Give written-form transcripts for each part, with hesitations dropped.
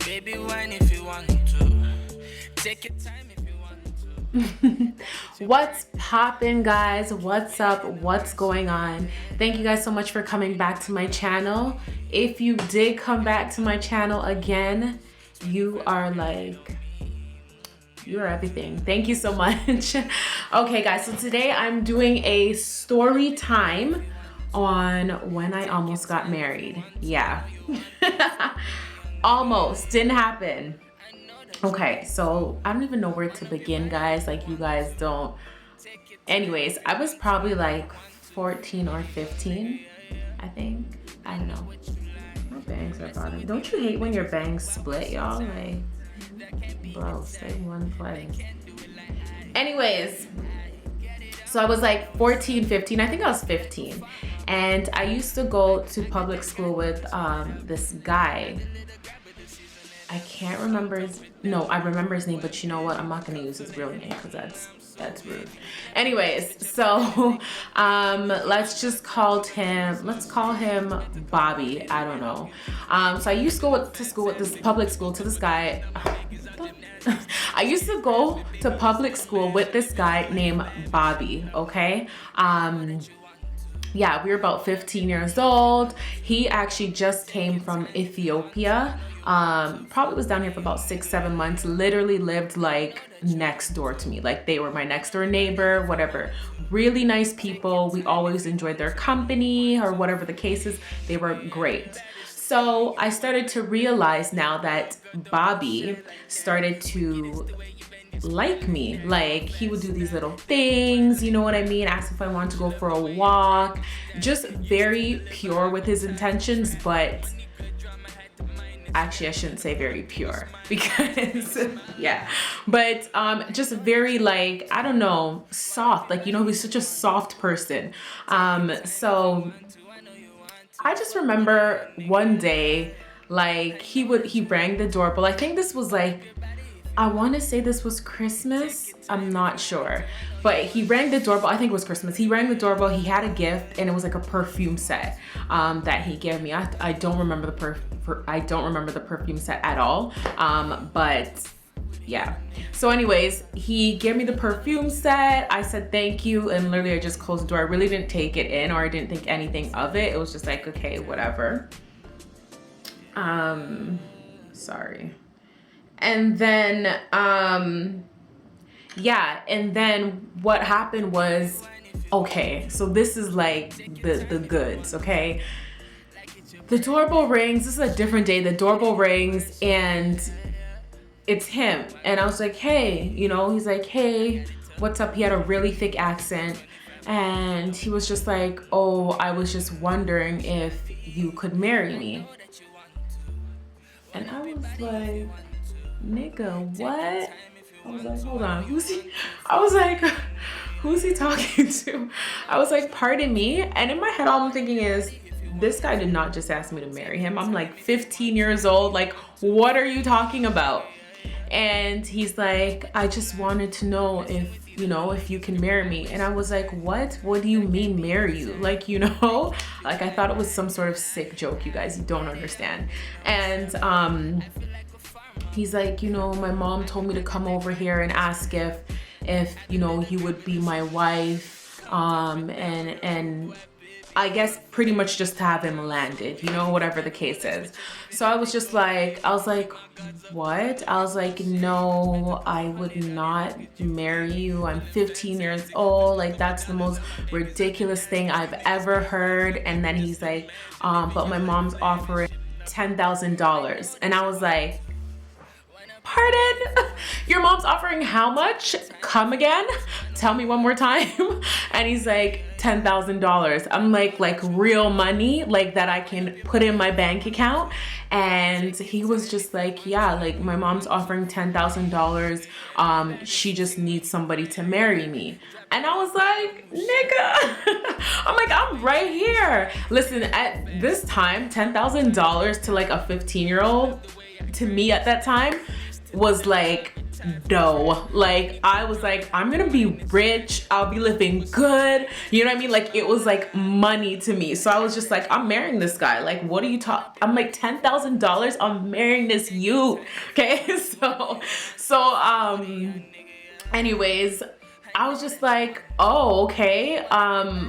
Baby, wine if you want to. Take your time if you want to. What's poppin', guys? What's up? What's going on? Thank you guys so much for coming back to my channel. If you did come back to my channel again, you are like, you're everything. Thank you so much. Okay, guys, so today I'm doing a story time on when I almost got married. Yeah. Almost. Didn't happen. Okay, so I don't even know where to begin, guys. Like, you guys don't. Anyways, I was probably like 14 or 15, I think. I don't know. My bangs are bothering. Don't you hate when your bangs split, y'all? Like, bro, stay in one place. Anyways, so I was like 14, 15. I think I was 15. And I used to go to public school with this guy. I can't remember I remember his name, but you know what? I'm not gonna use his real name because that's rude. Anyways, so let's call him Bobby. I don't know. So I used to go to school with this public school to this guy. I used to go to public school with this guy named Bobby, okay? Yeah, we were about 15 years old. He actually just came from Ethiopia. Probably was down here for about 6-7 months. Literally lived like next door to me. Like, they were my next door neighbor, whatever. Really nice people. We always enjoyed their company, or whatever the case is. They were great. So I started to realize now that Bobby started to like me. Like, he would do these little things, you know what I mean? Ask if I wanted to go for a walk. Just very pure with his intentions, but actually I shouldn't say very pure because yeah, but just very, like, I don't know, soft. Like, you know, he's such a soft person. So I just remember one day, like, he rang the doorbell. I think this was like, I want to say this was Christmas. I'm not sure, but he rang the doorbell. I think it was Christmas. He rang the doorbell. He had a gift, and it was like a perfume set that he gave me. I don't remember the perfume set at all. But yeah. So anyways, he gave me the perfume set. I said thank you, and literally I just closed the door. I really didn't take it in, or I didn't think anything of it. It was just like, okay, whatever. Sorry. And then, yeah, and then what happened was, okay, so this is like the goods, okay? The doorbell rings. This is a different day. The doorbell rings, and it's him. And I was like, hey, you know, he's like, hey, what's up? He had a really thick accent. And he was just like, oh, I was just wondering if you could marry me. And I was like, nigga, what? I was like, hold on, who's he? I was like, who's he talking to? I was like, pardon me? And in my head, all I'm thinking is, this guy did not just ask me to marry him. I'm like 15 years old. Like, what are you talking about? And he's like, I just wanted to know if, you know, if you can marry me. And I was like, what? What do you mean marry you? Like, you know, like, I thought it was some sort of sick joke, you guys. You don't understand. And he's like, you know, my mom told me to come over here and ask if you know, you would be my wife, and I guess pretty much just to have him landed, you know, whatever the case is. So I was like, what? I was like, no, I would not marry you. I'm 15 years old. Like, that's the most ridiculous thing I've ever heard. And then he's like, but my mom's offering $10,000. And I was like, pardon? Your mom's offering how much? Come again? Tell me one more time. And he's like, $10,000. I'm like real money, like that I can put in my bank account. And he was just like, yeah, like, my mom's offering $10,000. She just needs somebody to marry me. And I was like, nigga, I'm like, I'm right here. Listen, at this time, $10,000 to like a 15-year-old, to me at that time, was like no. Like, I was like, I'm gonna be rich, I'll be living good, you know what I mean? Like, it was like money to me. So I was just like, I'm marrying this guy. Like, what are you talking? I'm like, $10,000, I'm marrying this youth. Okay. So anyways, I was just like, oh, okay.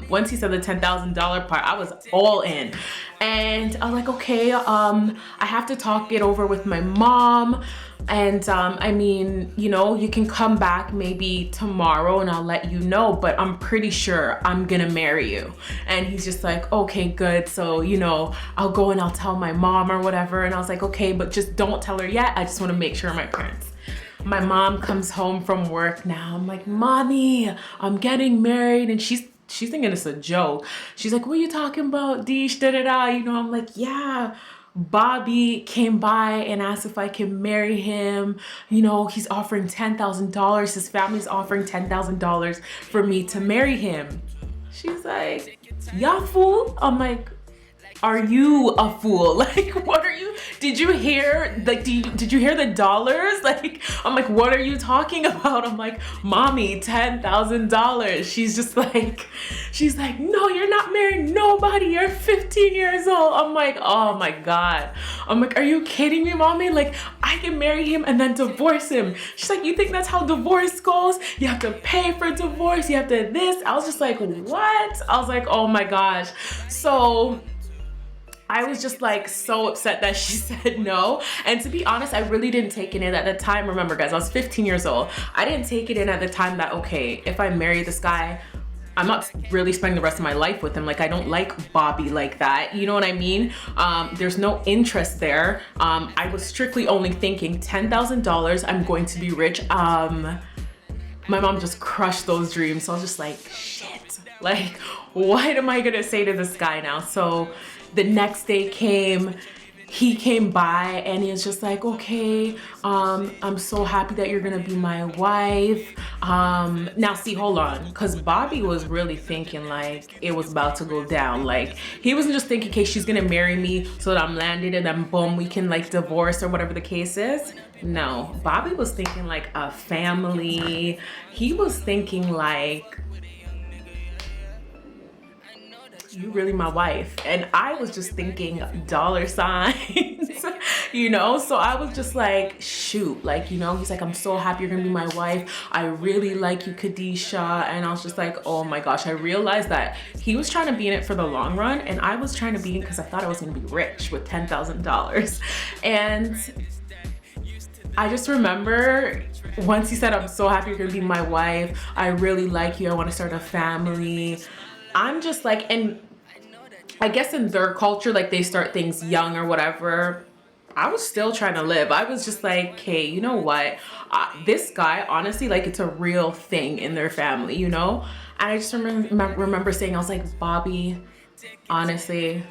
Once he said the $10,000 part, I was all in. And I was like, okay, I have to talk it over with my mom. And I mean, you know, you can come back maybe tomorrow and I'll let you know, but I'm pretty sure I'm gonna marry you. And he's just like, okay, good. So, you know, I'll go and I'll tell my mom or whatever. And I was like, okay, but just don't tell her yet. I just want to make sure my parents. My mom comes home from work now. I'm like, Mommy, I'm getting married. And she's thinking it's a joke. She's like, what are you talking about, Deesh, da da da. You know, I'm like, yeah, Bobby came by and asked if I can marry him. You know, he's offering $10,000. His family's offering $10,000 for me to marry him. She's like, ya fool? I'm like, are you a fool? Like, what are you, did you hear, like, did you hear the dollars? Like, I'm like, what are you talking about? I'm like, Mommy, $10,000. She's like, no, you're not marrying nobody. You're 15 years old. I'm like, oh my God. I'm like, are you kidding me, Mommy? Like, I can marry him and then divorce him. She's like, you think that's how divorce goes? You have to pay for divorce. You have to this. I was just like, what? I was like, oh my gosh. So I was just like so upset that she said no. And to be honest, I really didn't take it in at the time. Remember guys, I was 15 years old. I didn't take it in at the time that, okay, if I marry this guy, I'm not really spending the rest of my life with him. Like, I don't like Bobby like that. You know what I mean? There's no interest there. I was strictly only thinking $10,000, I'm going to be rich. My mom just crushed those dreams. So I was just like, shit, like, what am I gonna say to this guy now? So the next day came, he came by and he was just like, okay, I'm so happy that you're gonna be my wife. Now see, hold on, because Bobby was really thinking like it was about to go down. Like, he wasn't just thinking, okay, she's gonna marry me so that I'm landed and then boom, we can like divorce or whatever the case is. No, Bobby was thinking like a family. He was thinking like, you really my wife. And I was just thinking dollar signs, you know? So I was just like, shoot, like, you know, he's like, I'm so happy you're gonna be my wife. I really like you, Khadisha. And I was just like, oh my gosh, I realized that he was trying to be in it for the long run. And I was trying to be in because I thought I was gonna be rich with $10,000. And I just remember once he said, I'm so happy you're gonna be my wife. I really like you. I wanna start a family. I'm just like, and I guess in their culture, like they start things young or whatever. I was still trying to live. I was just like, hey, you know what? This guy, honestly, like it's a real thing in their family, you know? And I just remember saying, I was like, Bobby, honestly,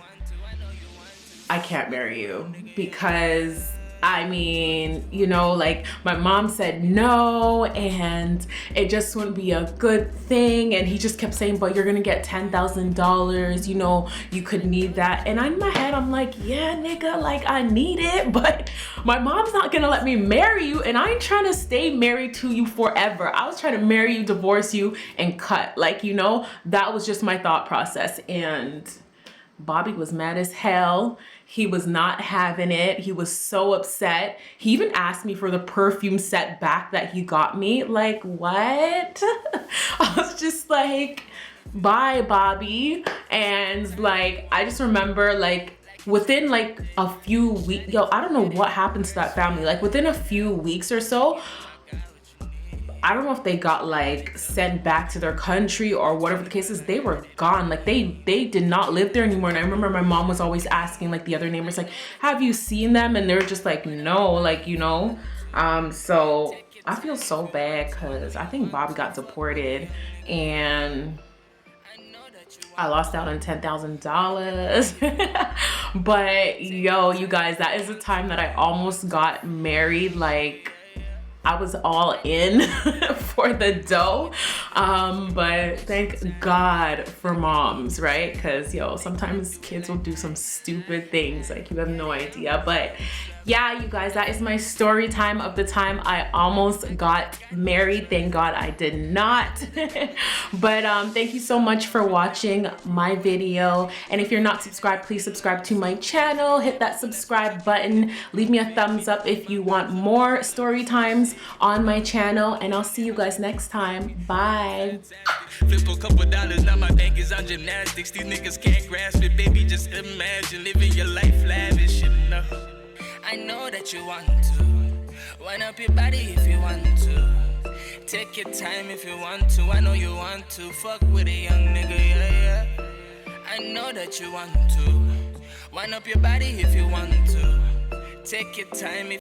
I can't marry you because I mean, you know, like my mom said no and it just wouldn't be a good thing. And he just kept saying, but you're gonna get $10,000, you know, you could need that. And in my head, I'm like, yeah, nigga, like I need it, but my mom's not gonna let me marry you. And I ain't trying to stay married to you forever. I was trying to marry you, divorce you, and cut. Like, you know, that was just my thought process. And Bobby was mad as hell. He was not having it. He was so upset. He even asked me for the perfume set back that he got me. Like, what? I was just like, bye, Bobby. And like, I just remember like within like a few weeks, yo, I don't know what happened to that family. Like within a few weeks or so, I don't know if they got like sent back to their country or whatever the case is, they were gone. Like they did not live there anymore. And I remember my mom was always asking like the other neighbors, like, have you seen them? And they were just like, no, like, you know? So I feel so bad because I think Bobby got deported and I lost out on $10,000. But yo, you guys, that is the time that I almost got married. Like, I was all in for the dough, but thank God for moms, right? Because yo, sometimes kids will do some stupid things, like you have no idea. But Yeah, you guys, that is my story time of the time I almost got married. Thank God I did not. But thank you so much for watching my video. And if you're not subscribed, please subscribe to my channel. Hit that subscribe button. Leave me a thumbs up if you want more story times on my channel. And I'll see you guys next time. Bye. Flip a couple dollars, now my bank is on gymnastics. These niggas can't grasp it, baby. Just imagine living your life lavish. I know that you want to. Wind up your body if you want to. Take your time if you want to. I know you want to. Fuck with a young nigga, yeah, yeah. I know that you want to. Wind up your body if you want to. Take your time if